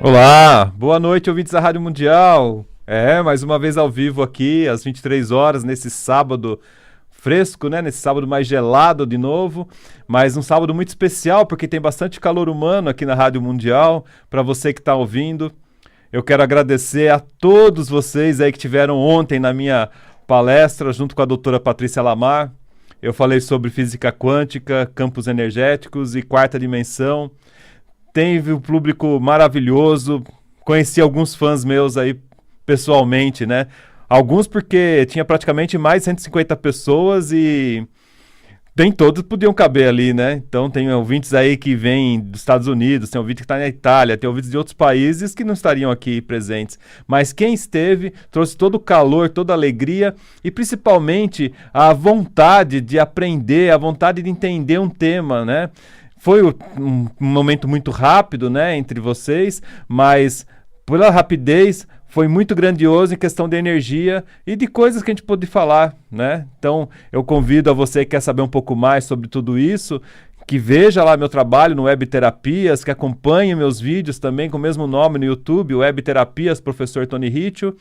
Olá, boa noite, ouvintes da Rádio Mundial. Mais uma vez ao vivo aqui, às 23 horas, nesse sábado fresco, né? Nesse sábado mais gelado de novo, mas um sábado muito especial, porque tem bastante calor humano aqui na Rádio Mundial. Para você que está ouvindo, eu quero agradecer a todos vocês aí que tiveram ontem na minha palestra, junto com a doutora Patrícia Lamar. Eu falei sobre física quântica, campos energéticos e quarta dimensão. Teve um público maravilhoso, conheci alguns fãs meus aí pessoalmente, né? Alguns porque tinha praticamente mais de 150 pessoas e nem todos podiam caber ali, né? Então tem ouvintes aí que vêm dos Estados Unidos, tem ouvinte que está na Itália, tem ouvintes de outros países que não estariam aqui presentes. Mas quem esteve trouxe todo o calor, toda a alegria e principalmente a vontade de aprender, a vontade de entender um tema, né? Foi um momento muito rápido, né, entre vocês, mas pela rapidez foi muito grandioso em questão de energia e de coisas que a gente pôde falar, né? Então eu convido a você que quer saber um pouco mais sobre tudo isso, que veja lá meu trabalho no Web Terapias, que acompanhe meus vídeos também com o mesmo nome no YouTube, Web Terapias, Professor Tony Ritchie.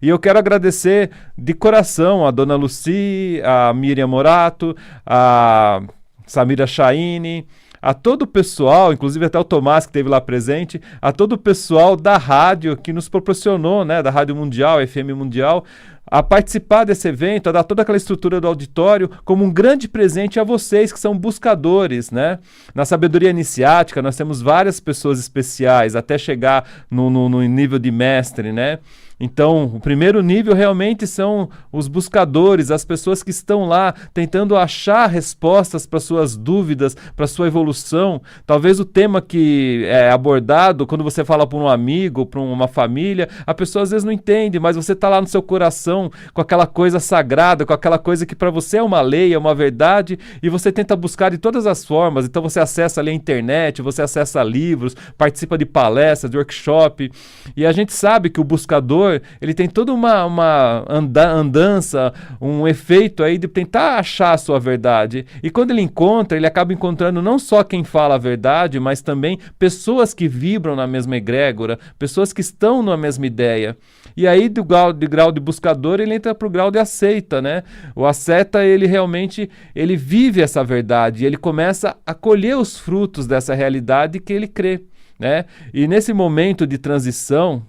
E eu quero agradecer de coração a Dona Lucy, a Miriam Morato, a Samira Chaine, a todo o pessoal, inclusive até o Tomás que esteve lá presente, a todo o pessoal da rádio que nos proporcionou, né, da Rádio Mundial, FM Mundial, a participar desse evento, a dar toda aquela estrutura do auditório como um grande presente a vocês que são buscadores, né? Na sabedoria iniciática nós temos várias pessoas especiais até chegar no nível de mestre, né? Então, o primeiro nível realmente são os buscadores, as pessoas que estão lá tentando achar respostas para suas dúvidas, para sua evolução. Talvez o tema que é abordado, quando você fala para um amigo, para uma família, a pessoa às vezes não entende, mas você está lá no seu coração com aquela coisa sagrada, com aquela coisa que para você é uma lei, é uma verdade, e você tenta buscar de todas as formas. Então você acessa ali a internet, você acessa livros, participa de palestras, de workshop, e a gente sabe que o buscador ele tem toda uma andança, um efeito aí de tentar achar a sua verdade. E quando ele encontra, ele acaba encontrando não só quem fala a verdade, mas também pessoas que vibram na mesma egrégora, pessoas que estão na mesma ideia. E aí, do grau de buscador, ele entra para o grau de aceita, né? O asceta, ele realmente ele vive essa verdade, ele começa a colher os frutos dessa realidade que ele crê, né? E nesse momento de transição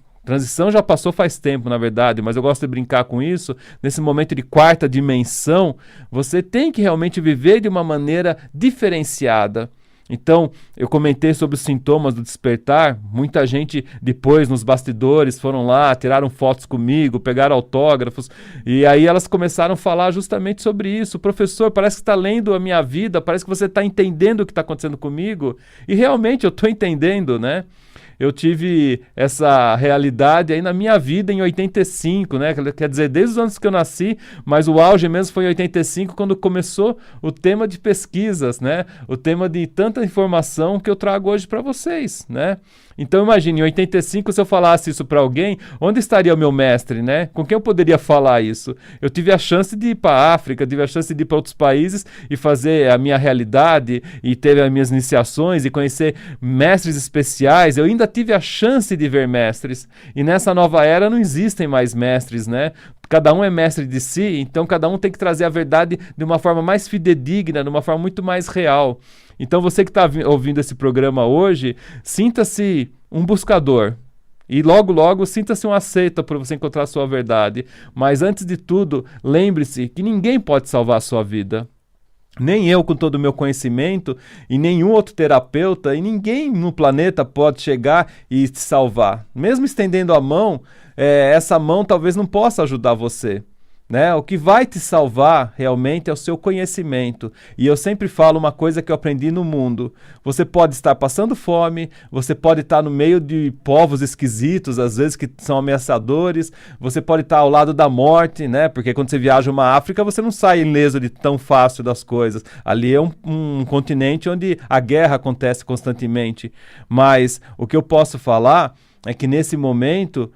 já passou faz tempo, na verdade, mas eu gosto de brincar com isso. Nesse momento de quarta dimensão, você tem que realmente viver de uma maneira diferenciada. Então, eu comentei sobre os sintomas do despertar. Muita gente depois, nos bastidores, foram lá, tiraram fotos comigo, pegaram autógrafos. E aí elas começaram a falar justamente sobre isso. Professor, parece que está lendo a minha vida, parece que você está entendendo o que está acontecendo comigo. E realmente eu estou entendendo, né? Eu tive essa realidade aí na minha vida em 85, né? Quer dizer, desde os anos que eu nasci, mas o auge mesmo foi em 85, quando começou o tema de pesquisas, né? O tema de tanta informação que eu trago hoje para vocês, né? Então imagine, em 85, se eu falasse isso para alguém, onde estaria o meu mestre, né? Com quem eu poderia falar isso? Eu tive a chance de ir para a África, tive a chance de ir para outros países e fazer a minha realidade e ter as minhas iniciações e conhecer mestres especiais. Eu ainda tive a chance de ver mestres. E nessa nova era não existem mais mestres, né? Cada um é mestre de si, então cada um tem que trazer a verdade de uma forma mais fidedigna, de uma forma muito mais real. Então você que está ouvindo esse programa hoje, sinta-se um buscador. E logo, logo, sinta-se um aceita para você encontrar a sua verdade. Mas antes de tudo, lembre-se que ninguém pode salvar a sua vida. Nem eu com todo o meu conhecimento e nenhum outro terapeuta e ninguém no planeta pode chegar e te salvar. Mesmo estendendo a mão, essa mão talvez não possa ajudar você, né? O que vai te salvar realmente é o seu conhecimento. E eu sempre falo uma coisa que eu aprendi no mundo. Você pode estar passando fome, você pode estar no meio de povos esquisitos, às vezes que são ameaçadores, você pode estar ao lado da morte, né? Porque quando você viaja uma África, você não sai ileso de tão fácil das coisas. Ali é um continente onde a guerra acontece constantemente. Mas o que eu posso falar é que nesse momento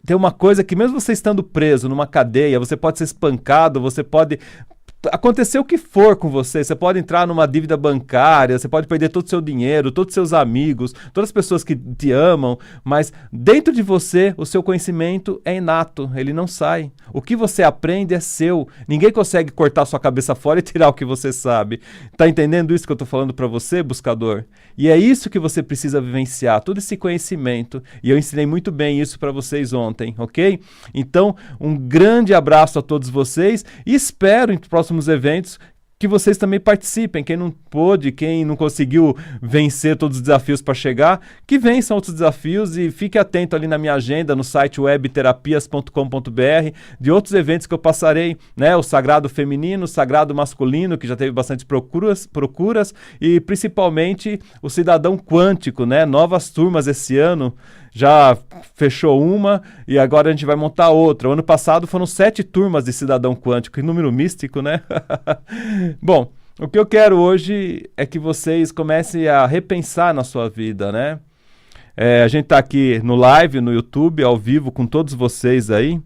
tem uma coisa que mesmo você estando preso numa cadeia, você pode ser espancado, você pode acontecer o que for com você, você pode entrar numa dívida bancária, você pode perder todo o seu dinheiro, todos os seus amigos, todas as pessoas que te amam, mas dentro de você, o seu conhecimento é inato, ele não sai. O que você aprende é seu. Ninguém consegue cortar sua cabeça fora e tirar o que você sabe. Tá entendendo isso que eu tô falando para você, buscador? E é isso que você precisa vivenciar, todo esse conhecimento. E eu ensinei muito bem isso para vocês ontem, ok? Então, um grande abraço a todos vocês e espero em próximos eventos que vocês também participem. Quem não pôde, quem não conseguiu vencer todos os desafios para chegar, que vençam outros desafios e fique atento ali na minha agenda, no site webterapias.com.br, de outros eventos que eu passarei, né? O Sagrado Feminino, o Sagrado Masculino, que já teve bastante procuras, e principalmente o Cidadão Quântico, né? Novas turmas esse ano. Já fechou uma e agora a gente vai montar outra. O ano passado foram 7 turmas de Cidadão Quântico, que número místico, né? Bom, o que eu quero hoje é que vocês comecem a repensar na sua vida, né? A gente tá aqui no live, no YouTube, ao vivo com todos vocês aí.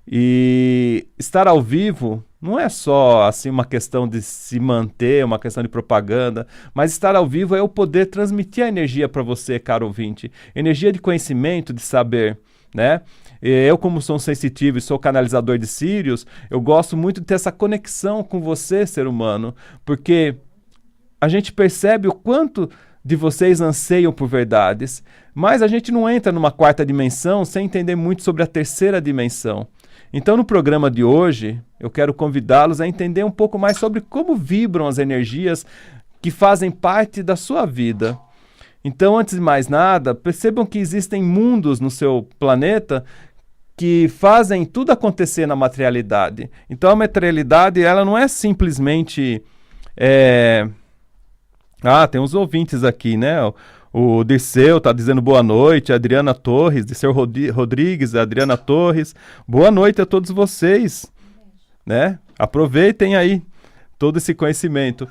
E estar ao vivo não é só assim uma questão de se manter, uma questão de propaganda, mas estar ao vivo é eu poder transmitir a energia para você, caro ouvinte. Energia de conhecimento, de saber, né? Eu, como sou um sensitivo e sou canalizador de Sírios, eu gosto muito de ter essa conexão com você, ser humano, porque a gente percebe o quanto de vocês anseiam por verdades, mas a gente não entra numa 4ª dimensão sem entender muito sobre a 3ª dimensão. Então, no programa de hoje, eu quero convidá-los a entender um pouco mais sobre como vibram as energias que fazem parte da sua vida. Então, antes de mais nada, percebam que existem mundos no seu planeta que fazem tudo acontecer na materialidade. Então, a materialidade, ela não é simplesmente... tem uns ouvintes aqui, né? O Dirceu está dizendo boa noite, a Adriana Torres, Dirceu Rodrigues, a Adriana Torres. Boa noite a todos vocês, né? Aproveitem aí todo esse conhecimento.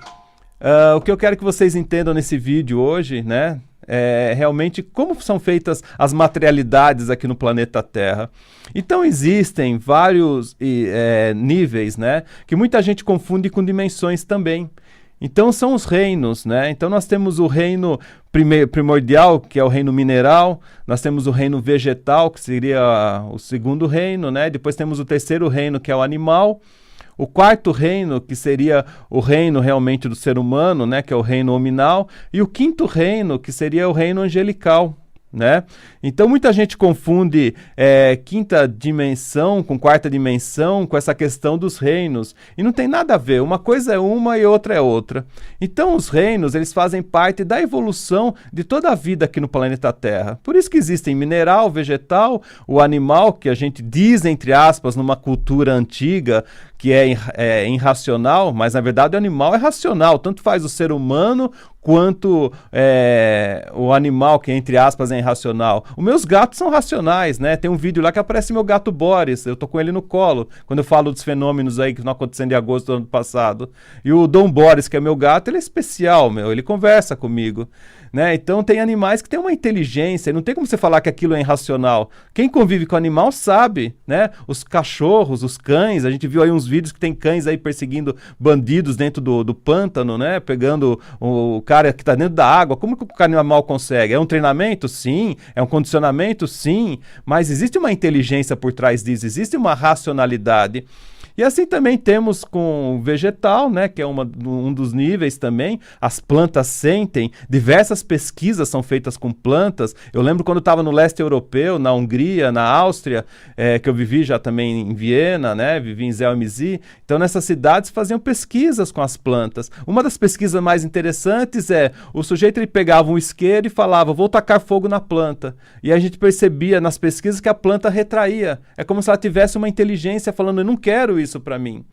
O que eu quero que vocês entendam nesse vídeo hoje, né? É realmente como são feitas as materialidades aqui no planeta Terra. Então existem vários níveis, né? Que muita gente confunde com dimensões também. Então são os reinos, né? Então nós temos o reino primordial, que é o reino mineral, nós temos o reino vegetal, que seria o 2º reino, né? Depois temos o 3º reino, que é o animal, o 4º reino, que seria o reino realmente do ser humano, né? Que é o reino hominal, e o 5º reino, que seria o reino angelical, né? Então muita gente confunde 5ª dimensão com 4ª dimensão, com essa questão dos reinos, e não tem nada a ver, uma coisa é uma e outra é outra. Então os reinos, eles fazem parte da evolução de toda a vida aqui no planeta Terra. Por isso que existem mineral, vegetal, o animal, que a gente diz, entre aspas, numa cultura antiga, que é irracional, mas na verdade o animal é racional, tanto faz o ser humano quanto o animal, que entre aspas é irracional. Os meus gatos são racionais, né? Tem um vídeo lá que aparece meu gato Boris, eu tô com ele no colo, quando eu falo dos fenômenos aí que estão acontecendo em agosto do ano passado. E o Dom Boris, que é meu gato, ele é especial, ele conversa comigo, né? Então tem animais que têm uma inteligência, não tem como você falar que aquilo é irracional. Quem convive com animal sabe, né? Os cachorros, os cães, a gente viu aí uns vídeos que tem cães aí perseguindo bandidos dentro do pântano, né? Pegando o cara que está dentro da água. Como que o animal consegue? É um treinamento? Sim. É um condicionamento? Sim. Mas existe uma inteligência por trás disso, existe uma racionalidade. E assim também temos com o vegetal, né, que é um dos níveis também. As plantas sentem, diversas pesquisas são feitas com plantas. Eu lembro quando eu estava no leste europeu, na Hungria, na Áustria, que eu vivi já também em Viena, né, vivi em Zelmzi. Então nessas cidades faziam pesquisas com as plantas. Uma das pesquisas mais interessantes o sujeito ele pegava um isqueiro e falava, vou tacar fogo na planta. E a gente percebia nas pesquisas que a planta retraía. É como se ela tivesse uma inteligência falando, eu não quero isso para mim.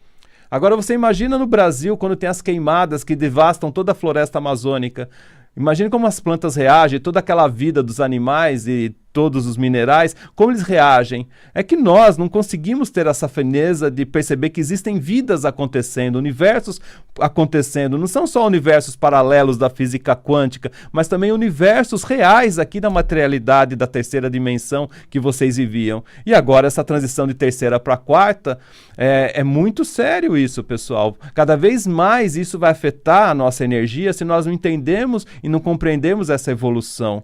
Agora você imagina no Brasil, quando tem as queimadas que devastam toda a floresta amazônica. Imagina como as plantas reagem, toda aquela vida dos animais e todos os minerais, como eles reagem. É que nós não conseguimos ter essa fineza de perceber que existem vidas acontecendo, universos acontecendo. Não são só universos paralelos da física quântica, mas também universos reais aqui na materialidade da terceira dimensão que vocês viviam. E agora essa transição de terceira para quarta é muito sério isso, pessoal. Cada vez mais isso vai afetar a nossa energia se nós não entendemos e não compreendemos essa evolução.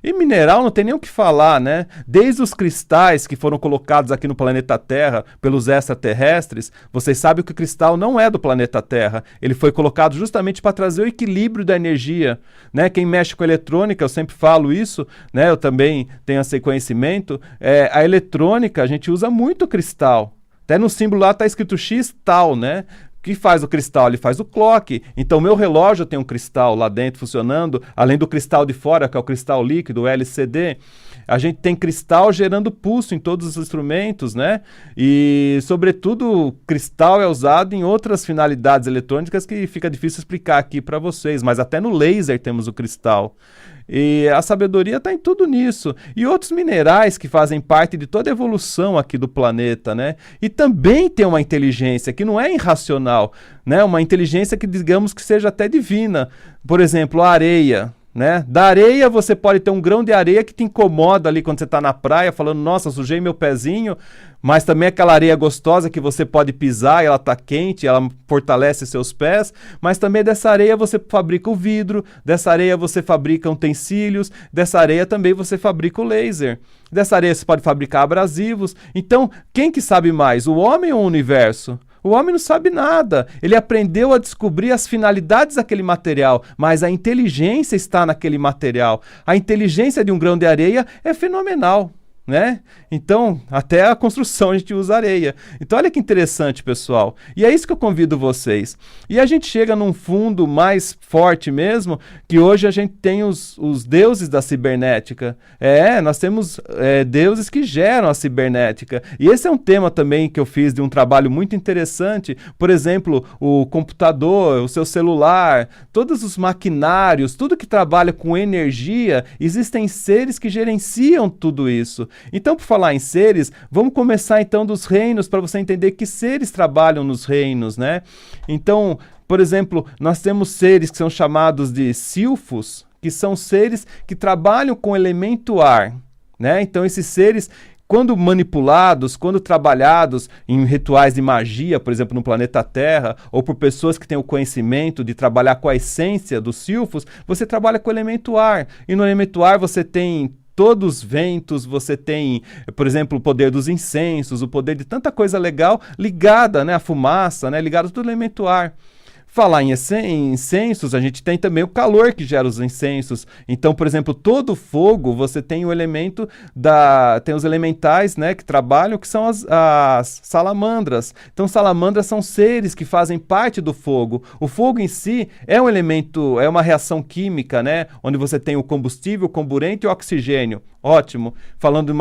E mineral não tem nem o que falar, né? Desde os cristais que foram colocados aqui no planeta Terra pelos extraterrestres, vocês sabem que o cristal não é do planeta Terra. Ele foi colocado justamente para trazer o equilíbrio da energia, né? Quem mexe com eletrônica, eu sempre falo isso, né? Eu também tenho esse conhecimento. A eletrônica, a gente usa muito cristal. Até no símbolo lá está escrito X tal, né? O que faz o cristal? Ele faz o clock. Então, meu relógio tem um cristal lá dentro funcionando, além do cristal de fora, que é o cristal líquido, o LCD. A gente tem cristal gerando pulso em todos os instrumentos, né? E, sobretudo, cristal é usado em outras finalidades eletrônicas que fica difícil explicar aqui para vocês, mas até no laser temos o cristal. E a sabedoria está em tudo nisso. E outros minerais que fazem parte de toda a evolução aqui do planeta, né? E também tem uma inteligência que não é irracional, né? Uma inteligência que digamos que seja até divina. Por exemplo, a areia. Né? Da areia você pode ter um grão de areia que te incomoda ali quando você está na praia, falando, nossa, sujei meu pezinho, mas também aquela areia gostosa que você pode pisar e ela está quente, ela fortalece seus pés, mas também dessa areia você fabrica o vidro, dessa areia você fabrica utensílios, dessa areia também você fabrica o laser, dessa areia você pode fabricar abrasivos. Então, quem que sabe mais, o homem ou o universo? O homem não sabe nada, ele aprendeu a descobrir as finalidades daquele material, mas a inteligência está naquele material. A inteligência de um grão de areia é fenomenal, né? Então, até a construção a gente usa areia. Então, olha que interessante, pessoal. E é isso que eu convido vocês. E a gente chega num fundo mais forte mesmo, que hoje a gente tem os deuses da cibernética. Nós temos deuses que geram a cibernética. E esse é um tema também que eu fiz de um trabalho muito interessante. Por exemplo, o computador, o seu celular, todos os maquinários, tudo que trabalha com energia, existem seres que gerenciam tudo isso. Então, por falar em seres, vamos começar então dos reinos para você entender que seres trabalham nos reinos, né? Então, por exemplo, nós temos seres que são chamados de silfos, que são seres que trabalham com o elemento ar, né? Então, esses seres, quando manipulados, quando trabalhados em rituais de magia, por exemplo, no planeta Terra, ou por pessoas que têm o conhecimento de trabalhar com a essência dos silfos, você trabalha com o elemento ar. E no elemento ar você tem todos os ventos, você tem, por exemplo, o poder dos incensos, o poder de tanta coisa legal ligada, né, à fumaça, né, ligada a todo elemento ar. Falar em incensos, a gente tem também o calor que gera os incensos. Então, por exemplo, todo fogo, você tem o elemento tem os elementais, né, que trabalham, que são as salamandras. Então, salamandras são seres que fazem parte do fogo. O fogo em si é um elemento, é uma reação química, né, onde você tem o combustível, o comburente e o oxigênio. Ótimo, falando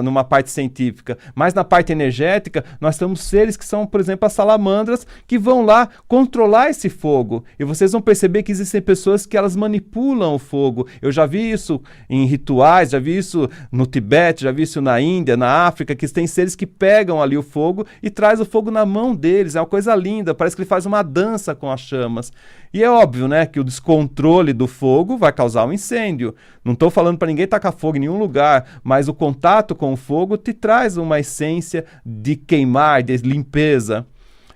numa parte científica. Mas na parte energética, nós temos seres que são, por exemplo, as salamandras, que vão lá controlar esse fogo. E vocês vão perceber que existem pessoas que elas manipulam o fogo. Eu já vi isso em rituais, já vi isso no Tibete, já vi isso na Índia, na África, que tem seres que pegam ali o fogo e traz o fogo na mão deles. É uma coisa linda, parece que ele faz uma dança com as chamas. E é óbvio, né, que o descontrole do fogo vai causar um incêndio. Não estou falando para ninguém tacar fogo em nenhum lugar, mas o contato com o fogo te traz uma essência de queimar, de limpeza.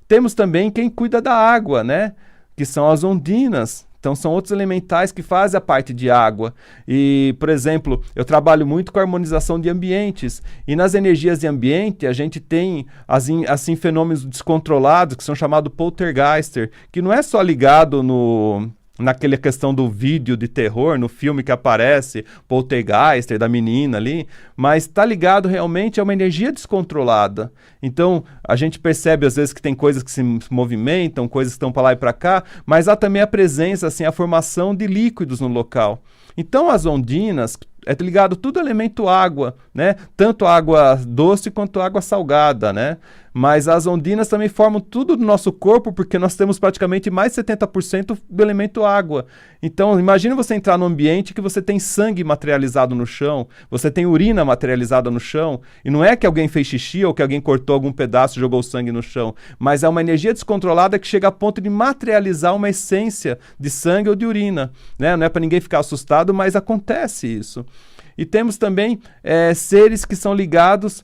Temos também quem cuida da água, né, que são as ondinas. Então, são outros elementais que fazem a parte de água. E, por exemplo, eu trabalho muito com a harmonização de ambientes. E nas energias de ambiente, a gente tem, assim, fenômenos descontrolados, que são chamados poltergeister, que não é só ligado naquela questão do vídeo de terror, no filme que aparece, poltergeister, da menina ali, mas está ligado realmente a uma energia descontrolada. Então, a gente percebe às vezes que tem coisas que se movimentam, coisas que estão para lá e para cá, mas há também a presença, assim, a formação de líquidos no local. Então, as ondinas, é ligado tudo ao elemento água, né? Tanto água doce quanto água salgada, né? Mas as ondinas também formam tudo do nosso corpo, porque nós temos praticamente mais de 70% do elemento água. Então, imagina você entrar num ambiente que você tem sangue materializado no chão, você tem urina materializada no chão, e não é que alguém fez xixi ou que alguém cortou algum pedaço e jogou sangue no chão, mas é uma energia descontrolada que chega a ponto de materializar uma essência de sangue ou de urina, né? Não é para ninguém ficar assustado, mas acontece isso. E temos também seres que são ligados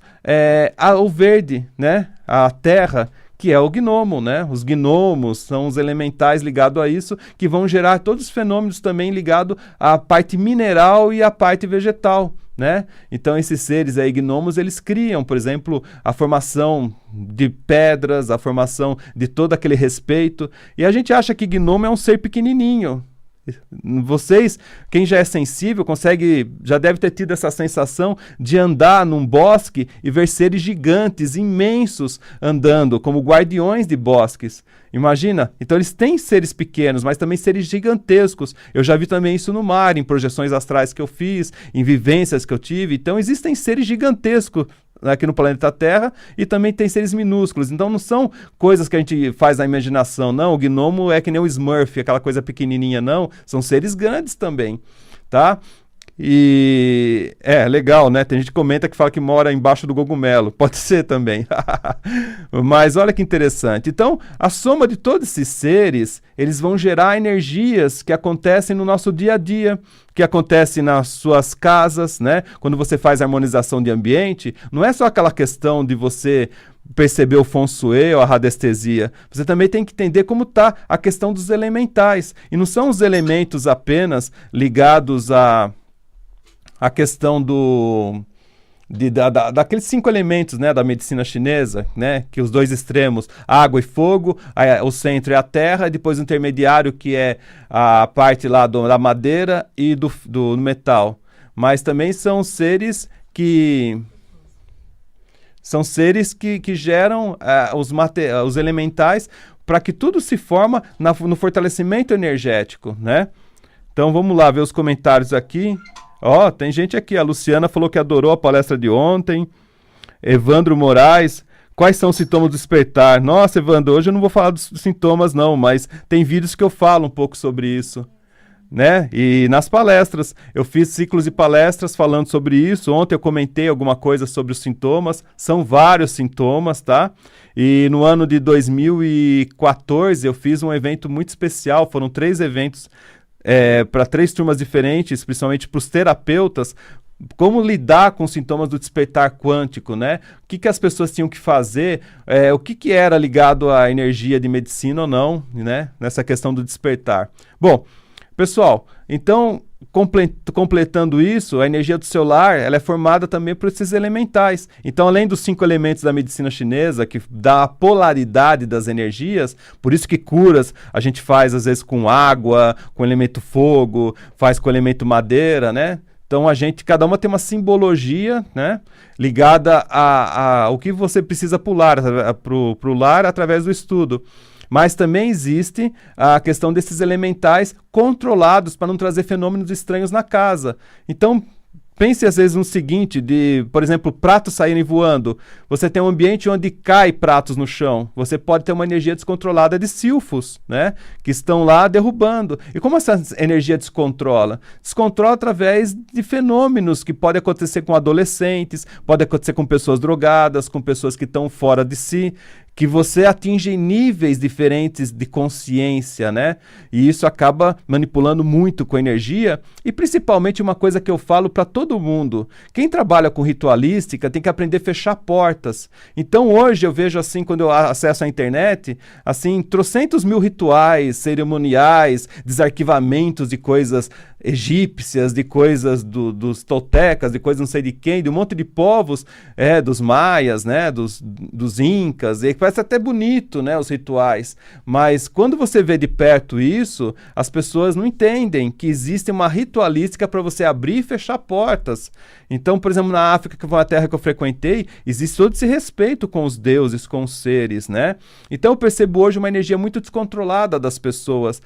ao verde, né? À terra, que é o gnomo, né? Os gnomos são os elementais ligados a isso, que vão gerar todos os fenômenos também ligados à parte mineral e à parte vegetal, né? Então esses seres aí, gnomos, eles criam, por exemplo, a formação de pedras, a formação de todo aquele respeito. E a gente acha que gnomo é um ser pequenininho. Vocês, quem já é sensível, já deve ter tido essa sensação de andar num bosque e ver seres gigantes, imensos, andando, como guardiões de bosques. Imagina? Então eles têm seres pequenos, mas também seres gigantescos. Eu já vi também isso no mar, em projeções astrais que eu fiz, em vivências que eu tive. Então existem seres gigantescos aqui no planeta Terra, e também tem seres minúsculos. Então não são coisas que a gente faz na imaginação, não. O gnomo é que nem o Smurf, aquela coisa pequenininha, não. São seres grandes também, tá? E legal, né? Tem gente que comenta que fala que mora embaixo do cogumelo. Pode ser também. Mas olha que interessante. Então, a soma de todos esses seres, eles vão gerar energias que acontecem no nosso dia a dia, que acontecem nas suas casas, né? Quando você faz harmonização de ambiente, não é só aquela questão de você perceber o feng shui ou a radiestesia. Você também tem que entender como está a questão dos elementais. E não são os elementos apenas ligados a questão daqueles 5 elementos, né, da medicina chinesa, né, que os dois extremos, água e fogo, o centro é a terra, e depois o intermediário, que é a parte lá da madeira e do metal. Mas também são seres que geram os elementais para que tudo se forma no fortalecimento energético, né? Então vamos lá ver os comentários aqui. Tem gente aqui, a Luciana falou que adorou a palestra de ontem. Evandro Moraes, quais são os sintomas do despertar? Nossa, Evandro, hoje eu não vou falar dos sintomas não, mas tem vídeos que eu falo um pouco sobre isso, né? E nas palestras, eu fiz ciclos de palestras falando sobre isso. Ontem eu comentei alguma coisa sobre os sintomas, são vários sintomas, tá? E no ano de 2014 eu fiz um evento muito especial, foram 3 eventos para 3 turmas diferentes, principalmente para os terapeutas, como lidar com os sintomas do despertar quântico, né? O que as pessoas tinham que fazer, o que era ligado à energia de medicina ou não, né? Nessa questão do despertar. Bom, pessoal, então, completando isso, a energia do seu lar, ela é formada também por esses elementais. Então, além dos 5 elementos da medicina chinesa, que dá a polaridade das energias, por isso que curas a gente faz, às vezes, com água, com elemento fogo, faz com elemento madeira, né? Então, cada uma tem uma simbologia, né, ligada ao que você precisa pular pro lar através do estudo. Mas também existe a questão desses elementais controlados para não trazer fenômenos estranhos na casa. Então, pense às vezes no seguinte, por exemplo, pratos saírem voando. Você tem um ambiente onde cai pratos no chão. Você pode ter uma energia descontrolada de silfos, né? Que estão lá derrubando. E como essa energia descontrola? Descontrola através de fenômenos que podem acontecer com adolescentes, pode acontecer com pessoas drogadas, com pessoas que estão fora de si, que você atinge níveis diferentes de consciência, né? E isso acaba manipulando muito com a energia. E principalmente uma coisa que eu falo para todo mundo: quem trabalha com ritualística tem que aprender a fechar portas. Então hoje eu vejo assim, quando eu acesso a internet, assim, trocentos mil rituais, cerimoniais, desarquivamentos de coisas egípcias, de coisas dos toltecas, de coisas não sei de quem, de um monte de povos, dos maias, né, dos incas, e parece até bonito, né, os rituais, mas quando você vê de perto isso, as pessoas não entendem que existe uma ritualística para você abrir e fechar portas. Então, por exemplo, na África, que foi uma terra que eu frequentei, existe todo esse respeito com os deuses, com os seres, né? Então eu percebo hoje uma energia muito descontrolada das pessoas,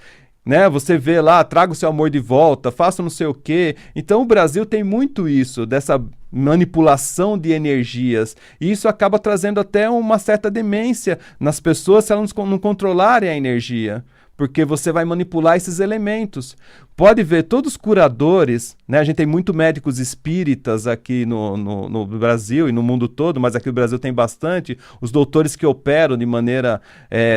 né? Você vê lá, traga o seu amor de volta, faça não sei o quê. Então o Brasil tem muito isso, dessa manipulação de energias. E isso acaba trazendo até uma certa demência nas pessoas se elas não controlarem a energia. Porque você vai manipular esses elementos. Pode ver, todos os curadores, né? A gente tem muito médicos espíritas aqui no Brasil e no mundo todo, mas aqui no Brasil tem bastante. Os doutores que operam de maneira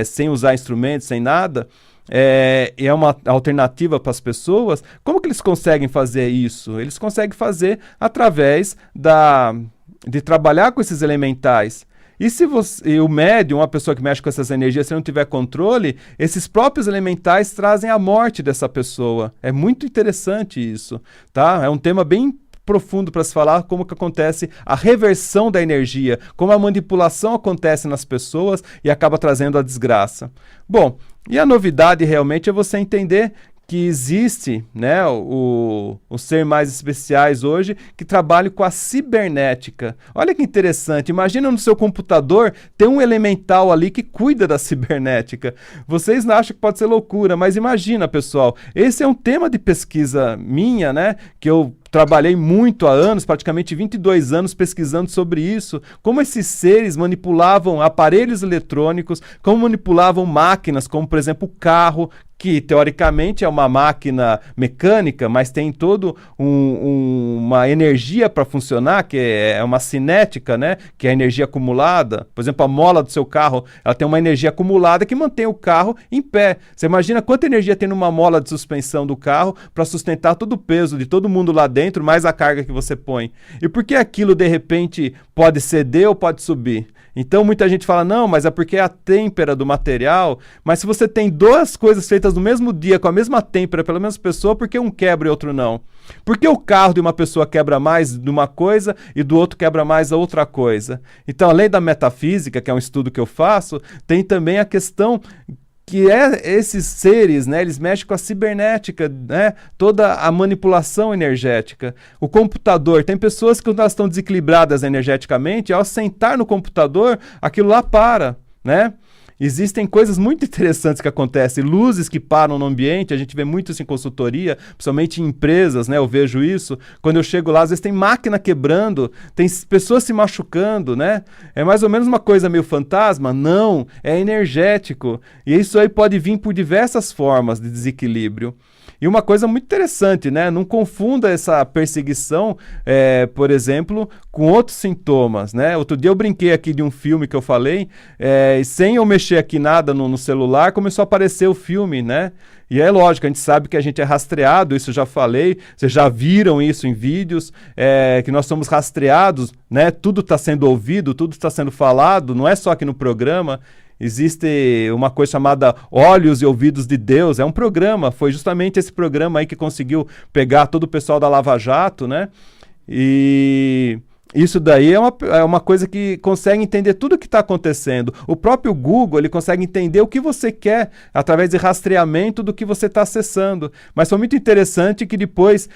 sem usar instrumentos, sem nada, é uma alternativa para as pessoas. Como que eles conseguem fazer isso? Eles conseguem fazer através de trabalhar com esses elementais. E se o médium, uma pessoa que mexe com essas energias, se não tiver controle, esses próprios elementais trazem a morte dessa pessoa. É muito interessante isso, tá? É um tema bem profundo para se falar como que acontece a reversão da energia, como a manipulação acontece nas pessoas e acaba trazendo a desgraça. Bom, e a novidade realmente é você entender que existe, né, os seres mais especiais hoje que trabalham com a cibernética. Olha que interessante, imagina no seu computador ter um elemental ali que cuida da cibernética. Vocês não acham que pode ser loucura, mas imagina, pessoal, esse é um tema de pesquisa minha, né, que eu trabalhei muito há anos, praticamente 22 anos pesquisando sobre isso, como esses seres manipulavam aparelhos eletrônicos, como manipulavam máquinas, como por exemplo o carro, que teoricamente é uma máquina mecânica, mas tem todo uma energia para funcionar, que é uma cinética, né? Que é a energia acumulada. Por exemplo, a mola do seu carro, ela tem uma energia acumulada que mantém o carro em pé. Você imagina quanta energia tem numa mola de suspensão do carro para sustentar todo o peso de todo mundo lá dentro, mais a carga que você põe. E por que aquilo, de repente, pode ceder ou pode subir? Então, muita gente fala, não, mas é porque é a têmpera do material. Mas se você tem duas coisas feitas no mesmo dia, com a mesma têmpera, pela mesma pessoa, por que um quebra e outro não? Por que o carro de uma pessoa quebra mais de uma coisa e do outro quebra mais a outra coisa? Então, além da metafísica, que é um estudo que eu faço, tem também a questão que esses seres, né, eles mexem com a cibernética, né, toda a manipulação energética. O computador, tem pessoas que quando elas estão desequilibradas energeticamente, ao sentar no computador, aquilo lá para, né? Existem coisas muito interessantes que acontecem, luzes que param no ambiente, a gente vê muito isso em consultoria, principalmente em empresas, né? Eu vejo isso. Quando eu chego lá, às vezes tem máquina quebrando, tem pessoas se machucando, né? É mais ou menos uma coisa meio fantasma? Não, é energético. E isso aí pode vir por diversas formas de desequilíbrio. E uma coisa muito interessante, né? Não confunda essa perseguição, por exemplo, com outros sintomas, né? Outro dia eu brinquei aqui de um filme que eu falei, e sem eu mexer aqui nada no celular, começou a aparecer o filme, né? E é lógico, a gente sabe que a gente é rastreado, isso eu já falei, vocês já viram isso em vídeos, que nós somos rastreados, né? Tudo está sendo ouvido, tudo está sendo falado, não é só aqui no programa. Existe uma coisa chamada Olhos e Ouvidos de Deus, é um programa, foi justamente esse programa aí que conseguiu pegar todo o pessoal da Lava Jato, né? E isso daí é uma coisa que consegue entender tudo o que está acontecendo. O próprio Google, ele consegue entender o que você quer através de rastreamento do que você está acessando. Mas foi muito interessante que depois,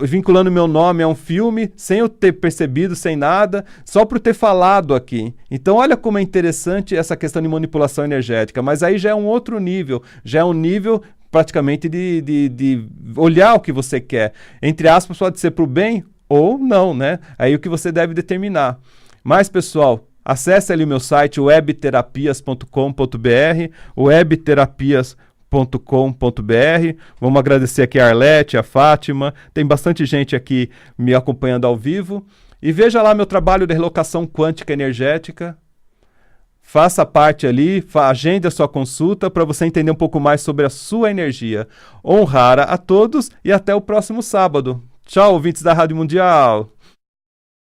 vinculando meu nome a um filme, sem eu ter percebido, sem nada, só por ter falado aqui. Então olha como é interessante essa questão de manipulação energética. Mas aí já é um outro nível, já é um nível praticamente de olhar o que você quer. Entre aspas, pode ser para o bem ou não, né? Aí o que você deve determinar. Mas, pessoal, acesse ali o meu site, webterapias.com.br, webterapias.com.br. Vamos agradecer aqui a Arlete, a Fátima. Tem bastante gente aqui me acompanhando ao vivo. E veja lá meu trabalho de relocação quântica energética. Faça parte ali, agende a sua consulta para você entender um pouco mais sobre a sua energia. Honrara a todos e até o próximo sábado. Tchau, ouvintes da Rádio Mundial.